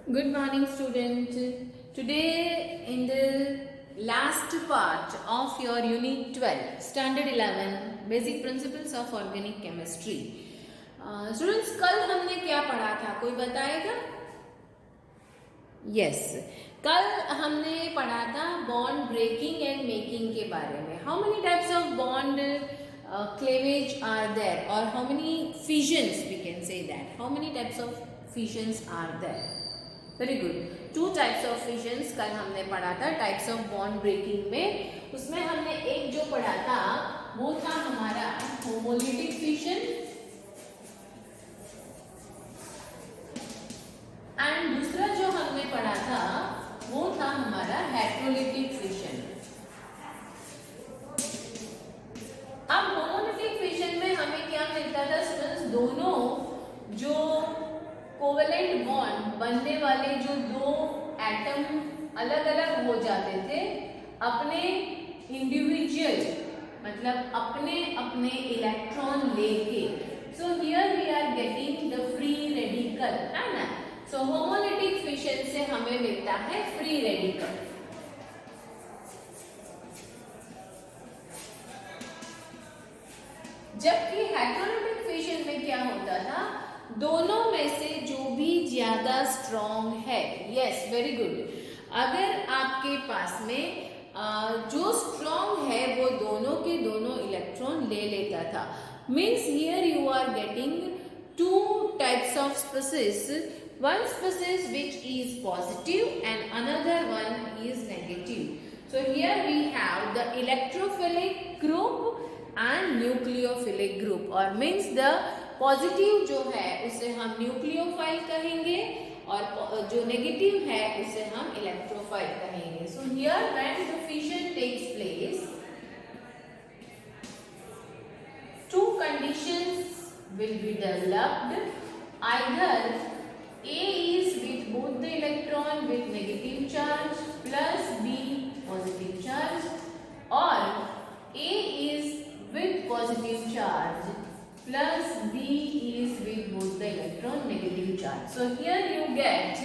Good morning, student. Today, in the last part of your Unit 12, Standard 11, Basic Principles of Organic Chemistry. Students, कल हमने क्या पढ़ा था? कोई बताएगा? Yes. कल हमने पढ़ा था bond breaking and making के बारे में. How many types of bond cleavage are there, or how many fissions we can say that? How many types of fissions are there? Very good. Two types of fissions कल हमने पढ़ा था types of bond breaking में. उसमें हमने एक जो पढ़ा था वो था हमारा होमोलिटिक फिशन एंड दूसरा जो हमने पढ़ा था वो था हमारा हेट्रोलिटिक फिशन. अब होमोलिटिक फिशन में हमें क्या मिलता था स्टूडेंट्स? दोनों जो कोवेलेंट बॉन्ड बनने वाले जो दो एटम अलग अलग हो जाते थे अपने इंडिविजुअल मतलब अपने अपने इलेक्ट्रॉन लेके. So here we are getting the free radical, है ना. सो होमोलिटिक फिशन से हमें मिलता है फ्री रेडिकल. जबकि हेट्रोलिटिक फिशन में क्या होता था? दोनों में से जो भी ज्यादा स्ट्रॉन्ग है, यस वेरी गुड, अगर आपके पास में जो स्ट्रॉन्ग है वो दोनों के दोनों इलेक्ट्रॉन ले लेता था. Means here you are getting two types of species. One species which is positive and another one is negative. So here we have the electrophilic group and nucleophilic group. और means the positive जो है उसे हम nucleophile कहेंगे और जो negative है उसे हम इलेक्ट्रोफाइल कहेंगे. So here when the fission takes place, two conditions will be developed. Either A is with both the electron with negative charge plus B positive charge, or A is with positive charge plus B is with both the electron negative charge. So here you get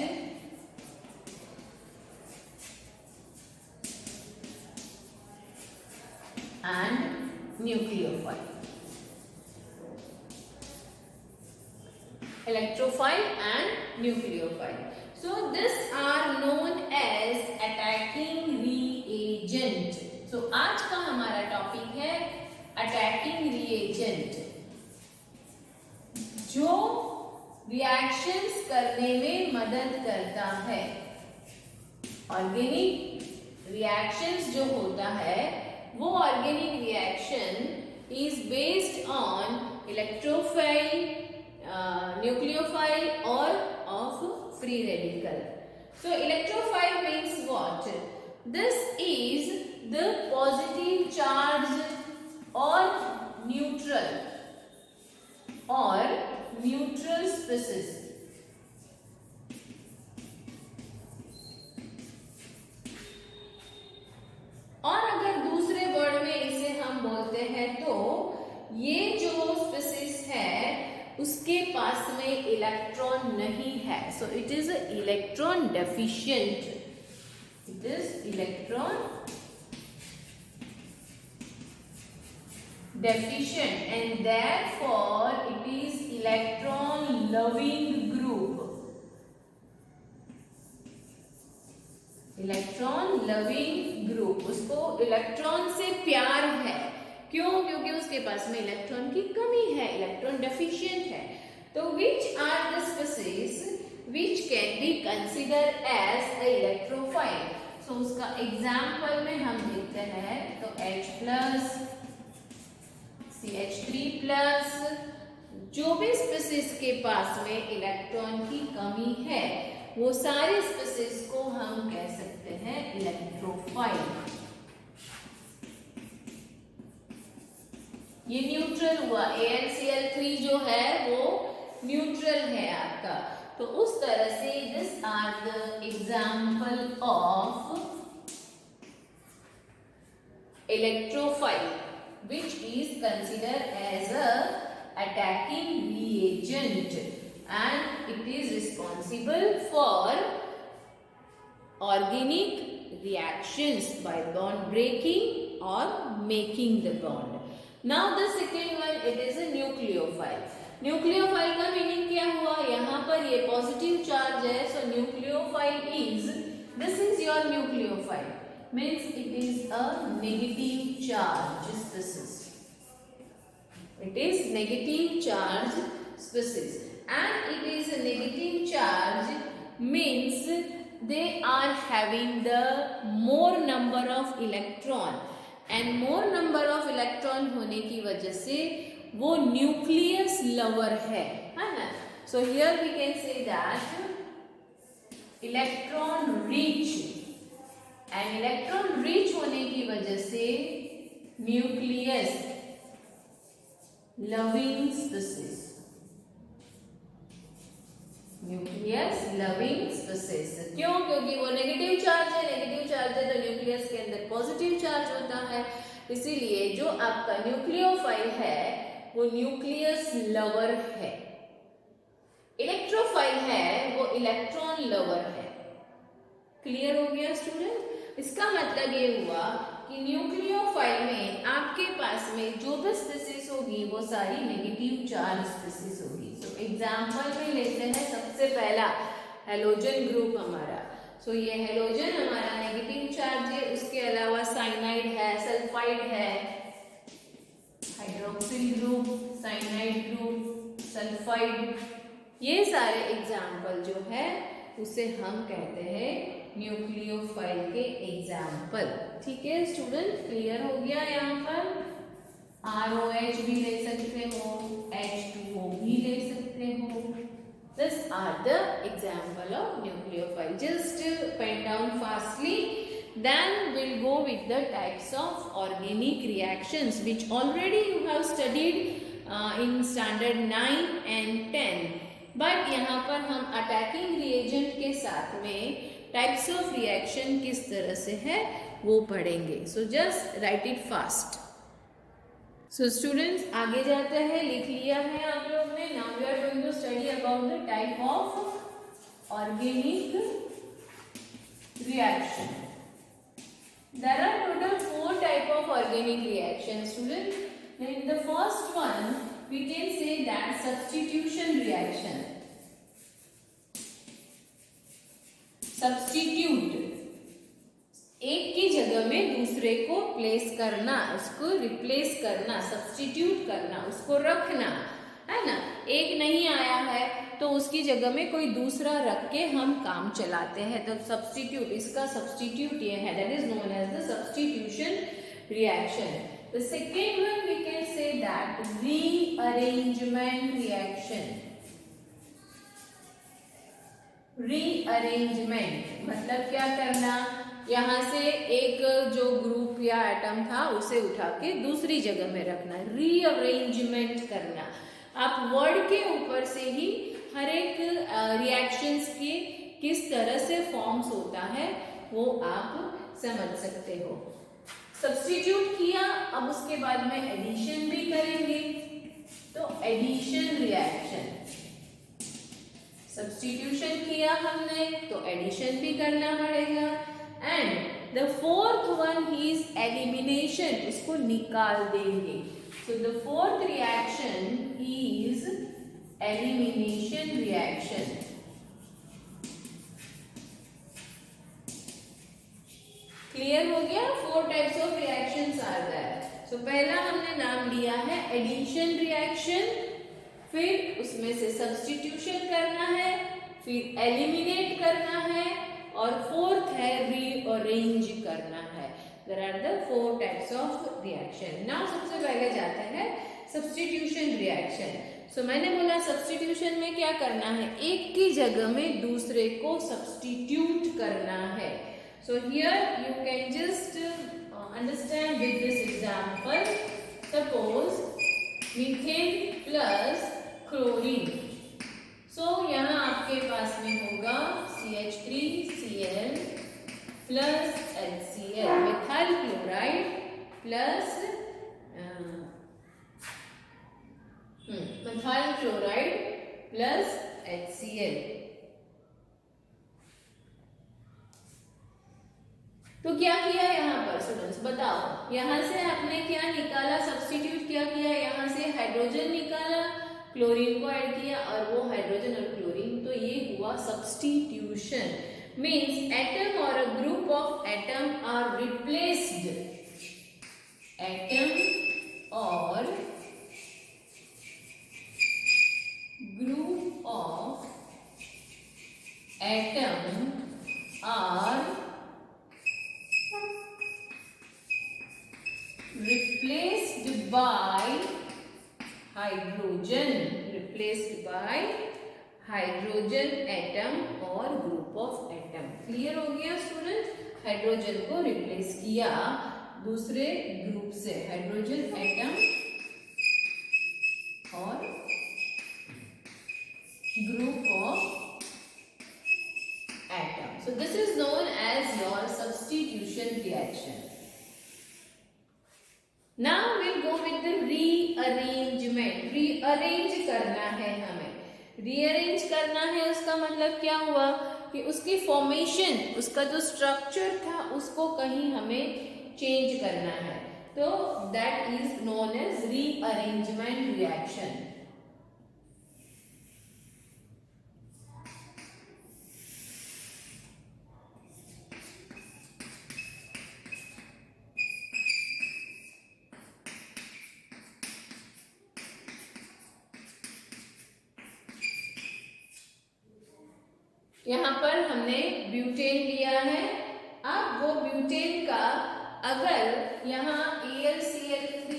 and nucleophile, electrophile and nucleophile. So these are known as attacking reagent. So आज का हमारा topic है attacking reagent, जो reactions करने में मदद करता है. ऑर्गेनिक रिएक्शंस जो होता है वो organic reaction is based on electrophile, nucleophile और of free radical. So electrophile means what? This is the positive charge और न्यूट्रल स्पीसीज. और अगर दूसरे वर्ड में इसे हम बोलते हैं तो ये जो स्पीसीज है उसके पास में इलेक्ट्रॉन नहीं है. So it is electron deficient. It is electron deficient and therefore it is electron loving group. Electron loving group, उसको इलेक्ट्रॉन से प्यार है. क्यों? क्योंकि उसके पास में इलेक्ट्रॉन की कमी है, इलेक्ट्रॉन डेफिशिएंट है. तो which are the species which can be consider as a electrophile. So उसका एग्जाम्पल में हम देखते हैं तो H+, CH3+, जो भी स्पीसीज के पास में इलेक्ट्रॉन की कमी है वो सारे स्पीसीज को हम कह सकते हैं इलेक्ट्रोफाइल. ये न्यूट्रल हुआ, AnCl3 जो है वो न्यूट्रल है आपका. तो उस तरह से this are the example of electrophile which is considered as a attacking reagent. and it is responsible for organic reactions by bond breaking or making the bond. Now the second one, it is a nucleophile. Nucleophile का meaning क्या हुआ? यहाँ पर ये positive charge है, so nucleophile is, this is your nucleophile, means it is a negative charge species. It is negative charge species, and it is a negative charge means they are having the more number of electron, and more number of electron होने की वजह से वो nucleus lover है ना. So here we can say that electron rich, and electron rich होने की वजह से nucleus loving species, nucleus loving species. क्यों? क्योंकि वो नेगेटिव चार्ज है, नेगेटिव चार्ज है तो न्यूक्लियस के अंदर पॉजिटिव चार्ज होता है, इसीलिए जो आपका न्यूक्लियोफाइल है वो न्यूक्लियस लवर है. इलेक्ट्रोफाइल है वो इलेक्ट्रॉन लवर है. क्लियर हो गया स्टूडेंट? इसका मतलब ये हुआ कि न्यूक्लियोफाइल में आपके पास में जो भी स्पीसीज होगी वो सारी नेगेटिव चार्ज स्पीसीज होगी. सो एग्जांपल में लेते हैं सबसे पहला हेलोजन ग्रुप हमारा. सो ये हेलोजन हमारा नेगेटिव चार्ज है, उसके अलावा साइनाइड है, सल्फाइड है, hydroxyl group, cyanide group, sulphide, ये सारे एग्जाम्पल जो है उसे हम कहते हैं न्यूक्लियोफाइल के एग्जाम्पल. ठीक है स्टूडेंट, क्लियर हो गया? यहाँ पर ROH भी ले सकते हो, H2O भी ले सकते हो. These are the example of nucleophile. Just pen down fastly. Then we'll go with the types of organic reactions which already you have studied in standard 9 and 10. But यहाँ पर हम attacking reagent के साथ में टाइप्स ऑफ रिएक्शन किस तरह से है वो पढ़ेंगे. So just write it fast. So students आगे जाते हैं, लिख लिया है आप लोग ने. Now we are going to study about the type of organic reaction. There are total 4 type of organic reaction student. In the first one we can say that substitution reaction. Substitute, एक की जगह में दूसरे को place करना, उसको replace करना, substitute करना, उसको रखना, है ना. एक नहीं आया है तो उसकी जगह में कोई दूसरा रख के हम काम चलाते हैं, तो सब्स्टिट्यूट, इसका सब्स्टिट्यूट ये है, that is known as the substitution reaction. The second one we can say that rearrangement reaction. Rearrangement मतलब क्या करना, यहाँ से एक जो ग्रुप या एटम था उसे उठा के दूसरी जगह में रखना, रीअरेंजमेंट करना. आप वर्ड के ऊपर से ही हर एक रिएक्शंस के किस तरह से फॉर्म्स होता है वो आप समझ सकते हो. सब्स्टिट्यूट किया, अब उसके बाद में एडिशन भी करेंगे, तो एडिशन रिएक्शन. सब्स्टिट्यूशन किया हमने तो एडिशन भी करना पड़ेगा. And the fourth one is elimination, उसको निकाल देंगे. So the fourth reaction is elimination reaction. Clear हो गया? 4 types of reactions are there. So पहला हमने नाम लिया है एडिशन रिएक्शन, फिर उसमें से सब्स्टिट्यूशन करना है, फिर एलिमिनेट करना है, और फोर्थ है रीअरेंज करना है. There are the 4 types of reaction. Now सबसे पहले जाते हैं सब्स्टिट्यूशन रिएक्शन. सो मैंने बोला सब्स्टिट्यूशन में क्या करना है, एक की जगह में दूसरे को सब्स्टिट्यूट करना है. So here you can just understand with this example. Suppose methane plus chlorine. So यहाँ आपके पास में होगा CH3Cl plus HCl, methyl chloride plus methyl chloride plus HCl। तो क्या किया यहाँ पर स्टूडेंट्स बताओ, यहाँ से आपने क्या निकाला, सब्स्टिट्यूट क्या किया, यहाँ से हाइड्रोजन निकाला, क्लोरीन को ऐड किया और वो हाइड्रोजन और क्लोरीन, तो ये हुआ सब्स्टिट्यूशन। मीन्स एटम और a group of atom are replaced, atom और group of atom are replaced by hydrogen, replaced by hydrogen atom और group of atom। क्लियर हो गया स्टूडेंट, हाइड्रोजन को रिप्लेस किया दूसरे ग्रुप से, हाइड्रोजन एटम और group of atom. So this is known as your substitution reaction. Now we'll go with the rearrangement। rearrange करना है हमें, rearrange करना है उसका मतलब क्या हुआ कि उसकी फॉर्मेशन, उसका जो स्ट्रक्चर था उसको कहीं हमें चेंज करना है, तो that is known as rearrangement reaction। यहाँ पर हमने ब्यूटेन लिया है। अब वो ब्यूटेन का अगर यहाँ AlCl3,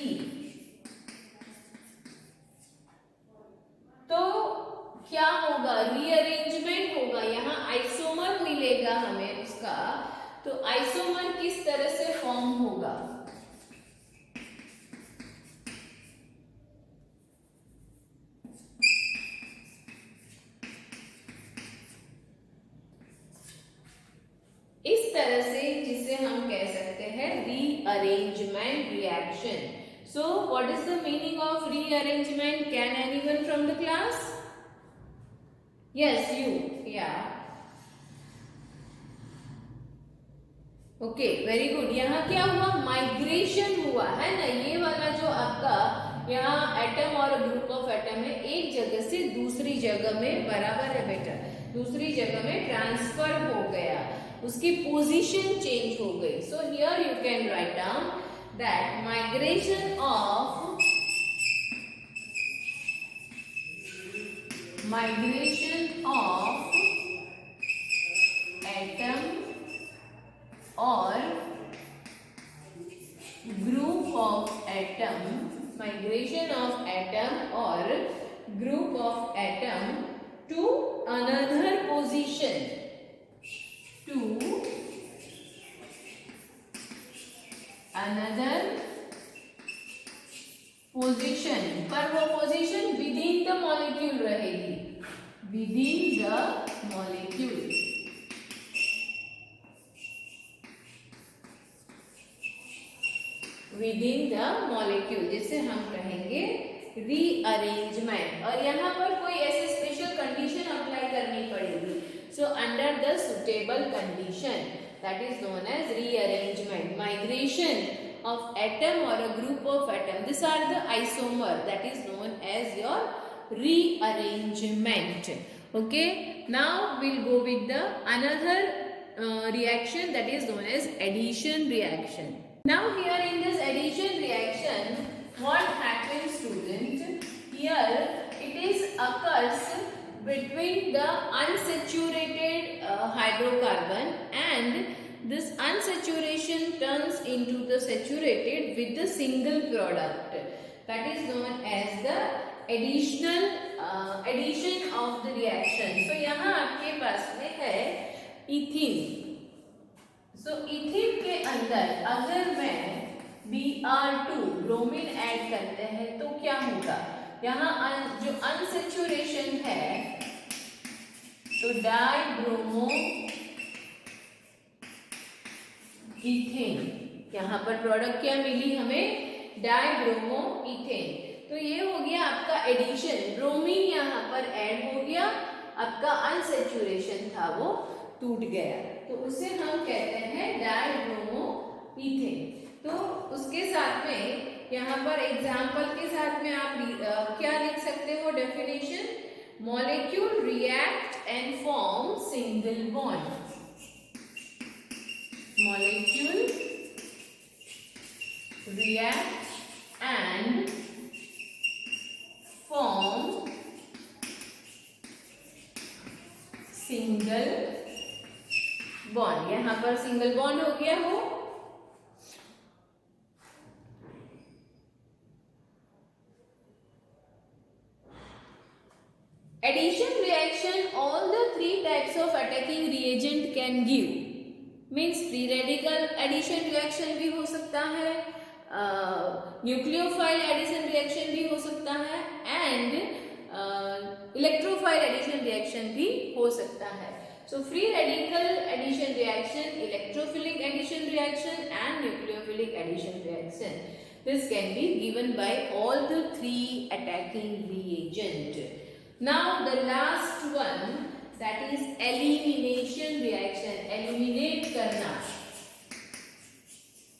तो क्या होगा, रीअरेंजमेंट होगा, यहाँ आइसोमर मिलेगा हमें उसका, तो आइसोमर किस तरह से फॉर्म होगा, इस तरह से, जिसे हम कह सकते हैं rearrangement reaction. So what is the meaning of rearrangement? Can anyone from the class? Yes you, या ओके, वेरी गुड। यहाँ क्या हुआ, माइग्रेशन हुआ है ना, ये वाला जो आपका यहाँ एटम और ग्रुप ऑफ एटम है, एक जगह से दूसरी जगह में, बराबर है बेटा, दूसरी जगह में ट्रांसफर हो गया, उसकी पोजीशन चेंज हो गई। So here you can write down that migration of atom और group of atom, migration of atom और group of atom to another position, to another position, पर वो position within the molecule रहेगी, within the molecule। within the molecule जिसे हम कहेंगे rearrangement. और यहाँ पर कोई ऐसे स्पेशल कंडीशन अप्लाई करनी पड़ेगी। So under the suitable condition, that is known as rearrangement, migration of atom or a group of atom, these are the isomer, that is known as your rearrangement। Okay, now we'll go with the another reaction, that is known as addition reaction। Now here in this addition reaction, what happens student, here it is occurs between the unsaturated hydrocarbon, and this unsaturation turns into the saturated with the single product, that is known as the addition of the reaction। So यहाँ आपके पास में है ethene. So ethene के अंदर अगर मैं Br2 bromine add करते हैं तो क्या होगा, यहाँ जो अनसेचुरेशन है तो डाइब्रोमो इथेन, यहाँ पर प्रोडक्ट क्या मिली हमें, डाइब्रोमो इथेन। तो ये हो गया आपका एडिशन, ब्रोमीन यहाँ पर ऐड हो गया आपका अनसेचुरेशन था वो टूट गया, तो उसे हम कहते हैं डाइब्रोमोइथेन। तो उसके साथ में यहाँ पर एग्जाम्पल के साथ में आप क्या लिख सकते हो definition, molecule react and form single bond, molecule react and form single bond, यहां पर सिंगल बॉन्ड हो गया हो। Addition reaction, all the three types of attacking reagent can give, means free radical addition reaction भी हो सकता है, nucleophile addition reaction भी हो सकता है, एंड इलेक्ट्रोफाइल एडिशन रिएक्शन भी हो सकता है। So free radical addition reaction, electrophilic addition reaction and nucleophilic addition reaction, this can be given by all the three attacking reagent. Now the last one, that is elimination reaction, eliminate करना,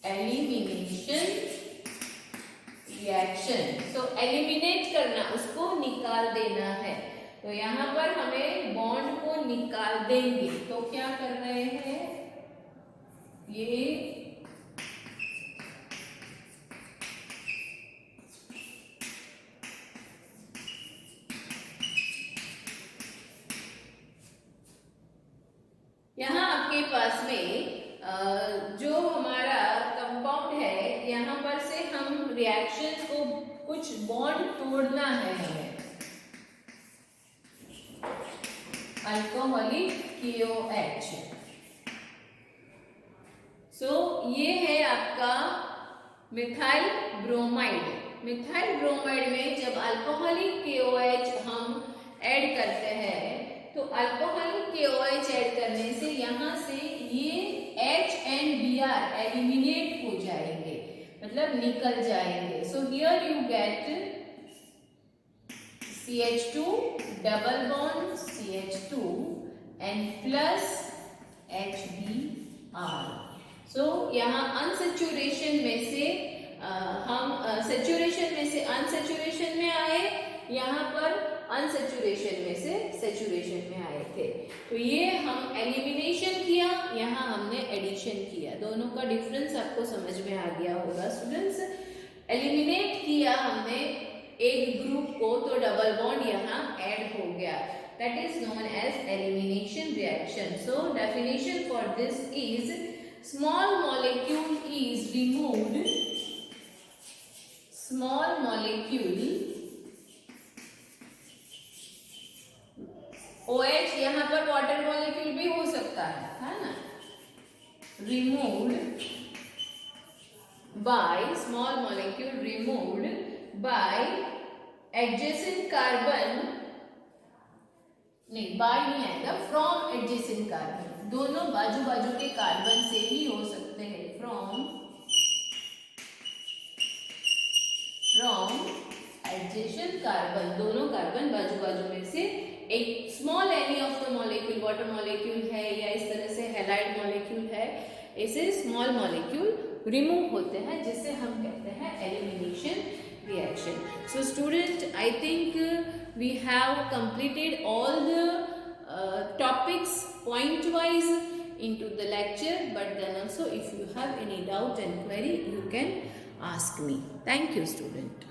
elimination reaction, so eliminate करना, उसको निकाल देना है। तो यहाँ पर हमें बॉन्ड को निकाल देंगे, तो क्या कर रहे हैं, ये यहाँ आपके पास में जो हमारा कंपाउंड है, यहाँ पर से हम रिएक्शन को कुछ बॉन्ड तोड़ना है हमें, अल्कोहलिक KOH। सो ये है आपका मिथाइल ब्रोमाइड। मिथाइल ब्रोमाइड में जब अल्कोहलिक KOH हम ऐड करते हैं, तो अल्कोहलिक KOH ऐड करने से यहाँ से ये H and Br एलिमिनेट हो जाएंगे, मतलब निकल जाएंगे। सो here you get CH2 double bond CH2 and plus HBr। सो यहाँ अनसेचुरेशन में से हम सेचुरेशन में से अनसेचुरेशन में आए, यहाँ पर अनसेचुरेशन में से सेचुरेशन में आए थे। तो ये हम एलिमिनेशन किया, यहाँ हमने एडिशन किया, दोनों का डिफरेंस आपको समझ में आ गया होगा स्टूडेंट्स। एलिमिनेट किया हमने एक ग्रुप को, तो डबल बॉन्ड यहाँ ऐड हो गया, that is known as elimination reaction. So definition for this is small molecule is removed, small molecule OH, यहाँ पर वाटर मॉलिक्यूल भी हो सकता है ना, removed by small molecule removed by adjacent carbon, नहीं by नहीं आएगा, from adjacent carbon, दोनों बाजू बाजू के कार्बन से ही हो सकते हैं, from adjacent carbon, दोनों कार्बन बाजू बाजू में से एक small any of the molecule, water molecule है या इस तरह से हैलाइड मॉलिक्यूल है, ऐसे स्मॉल मॉलिक्यूल रिमूव होते हैं, जिसे हम कहते हैं elimination reaction. So student, I think we have completed all the topics point wise into the lecture, but then also if you have any doubt and query, you can ask me. Thank you, student.